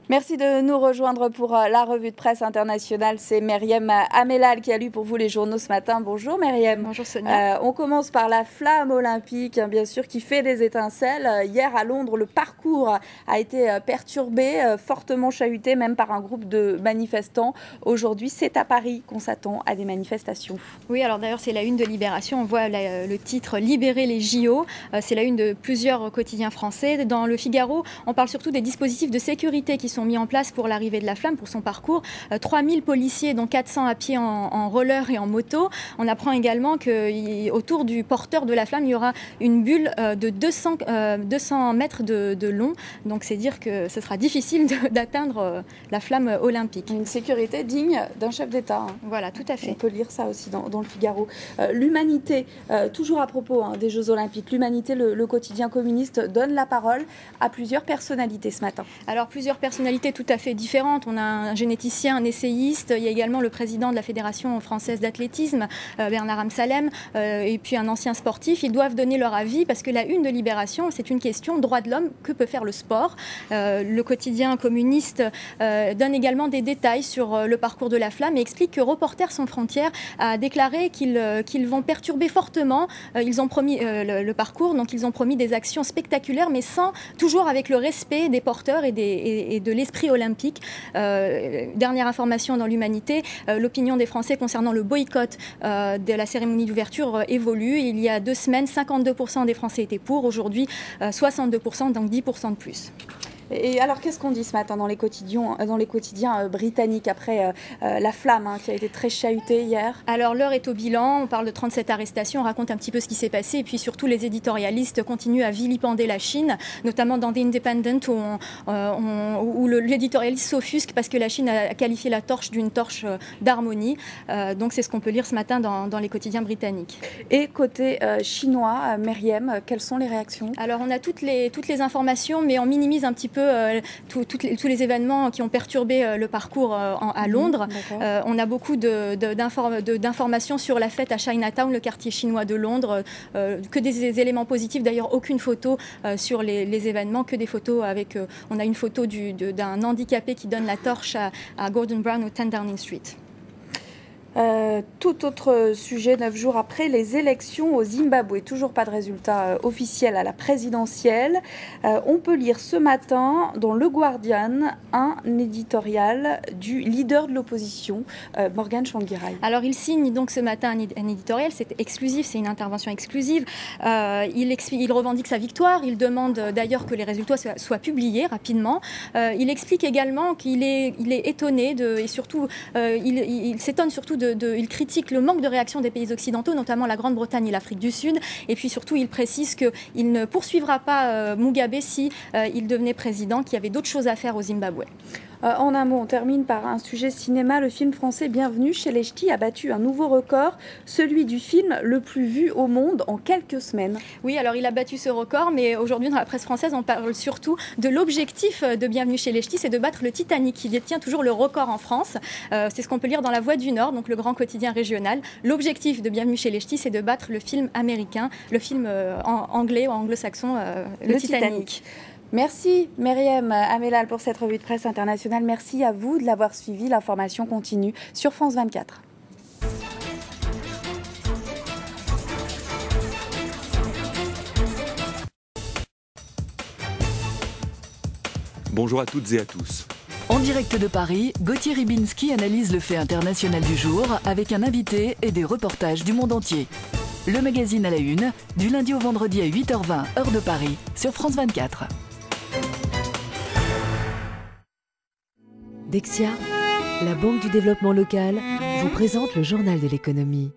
Merci de nous rejoindre pour la revue de presse internationale. C'est Myriam Amelal qui a lu pour vous les journaux ce matin. Bonjour Myriam. Bonjour Sonia. On commence par la flamme olympique, bien sûr, qui fait des étincelles. Hier à Londres, le parcours a été perturbé, fortement chahuté, même par un groupe de manifestants. Aujourd'hui, c'est à Paris qu'on s'attend à des manifestations. Oui, alors d'ailleurs, c'est la une de Libération. On voit le titre « Libérer les JO ». C'est la une de plusieurs quotidiens français. Dans Le Figaro, on parle surtout des dispositifs de sécurité qui sont mis en place pour l'arrivée de la flamme, pour son parcours. 3000 policiers, dont 400 à pied en roller et en moto. On apprend également qu'autour du porteur de la flamme, il y aura une bulle de 200 mètres de long. Donc c'est dire que ce sera difficile d'atteindre la flamme olympique. Une sécurité digne d'un chef d'État. Voilà, tout à fait. On peut lire ça aussi dans Le Figaro. L'Humanité, toujours à propos des Jeux Olympiques, l'Humanité, le quotidien communiste, donne la parole à plusieurs personnalités ce matin. Alors plusieurs personnalités tout à fait différentes. On a un généticien, un essayiste, il y a également le président de la Fédération française d'athlétisme, Bernard Amsalem, et puis un ancien sportif. Ils doivent donner leur avis parce que la une de Libération, c'est une question droit de l'homme, que peut faire le sport. Le quotidien communiste donne également des détails sur le parcours de la flamme et explique que Reporters sans frontières a déclaré qu'ils vont perturber fortement. Ils ont promis le parcours, donc ils ont promis des actions spectaculaires, mais toujours avec le respect des porteurs et de l'esprit olympique. Dernière information dans l'Humanité, l'opinion des Français concernant le boycott de la cérémonie d'ouverture évolue. Il y a 2 semaines, 52% des Français étaient pour. Aujourd'hui, 62%, donc 10% de plus. Et alors, qu'est-ce qu'on dit ce matin dans les quotidiens britanniques après la flamme qui a été très chahutée hier? Alors, l'heure est au bilan. On parle de 37 arrestations. On raconte un petit peu ce qui s'est passé. Et puis, surtout, les éditorialistes continuent à vilipender la Chine, notamment dans The Independent, où l'éditorialiste s'offusque parce que la Chine a qualifié la torche d'une torche d'harmonie. Donc, c'est ce qu'on peut lire ce matin dans les quotidiens britanniques. Et côté chinois, Myriam, quelles sont les réactions? Alors, on a toutes les informations, mais on minimise un petit peu tous les événements qui ont perturbé le parcours à Londres. On a beaucoup d'informations sur la fête à Chinatown, le quartier chinois de Londres, que des éléments positifs. D'ailleurs, aucune photo sur les événements, que des photos avec... on a une photo d'un handicapé qui donne la torche à Gordon Brown au 10 Downing Street. Tout autre sujet, 9 jours après les élections au Zimbabwe, toujours pas de résultat officiel à la présidentielle. On peut lire ce matin dans Le Guardian un éditorial du leader de l'opposition, Morgan Tsvangirai. Alors il signe donc ce matin un éditorial, c'est exclusif, c'est une intervention exclusive. Il revendique sa victoire, il demande d'ailleurs que les résultats soient publiés rapidement. Il explique également qu'il est étonné et surtout il s'étonne surtout il critique le manque de réaction des pays occidentaux, notamment la Grande-Bretagne et l'Afrique du Sud. Et puis surtout, il précise qu'il ne poursuivra pas Mugabe si il devenait président, qu'il y avait d'autres choses à faire au Zimbabwe. En un mot, on termine par un sujet cinéma. Le film français Bienvenue chez les Ch'tis a battu un nouveau record, celui du film le plus vu au monde en quelques semaines. Oui, alors il a battu ce record, mais aujourd'hui dans la presse française, on parle surtout de l'objectif de Bienvenue chez les Ch'tis, c'est de battre le Titanic qui détient toujours le record en France. C'est ce qu'on peut lire dans La Voix du Nord, donc le grand quotidien régional. L'objectif de Bienvenue chez les Ch'tis, c'est de battre le film américain, le film anglais ou anglo-saxon, le Titanic. Merci Myriam Amelal pour cette revue de presse internationale. Merci à vous de l'avoir suivi. L'information continue sur France 24. Bonjour à toutes et à tous. En direct de Paris, Gauthier Ribinski analyse le fait international du jour avec un invité et des reportages du monde entier. Le magazine à la une, du lundi au vendredi à 8h20, heure de Paris, sur France 24. Dexia, la Banque du développement local, vous présente le journal de l'économie.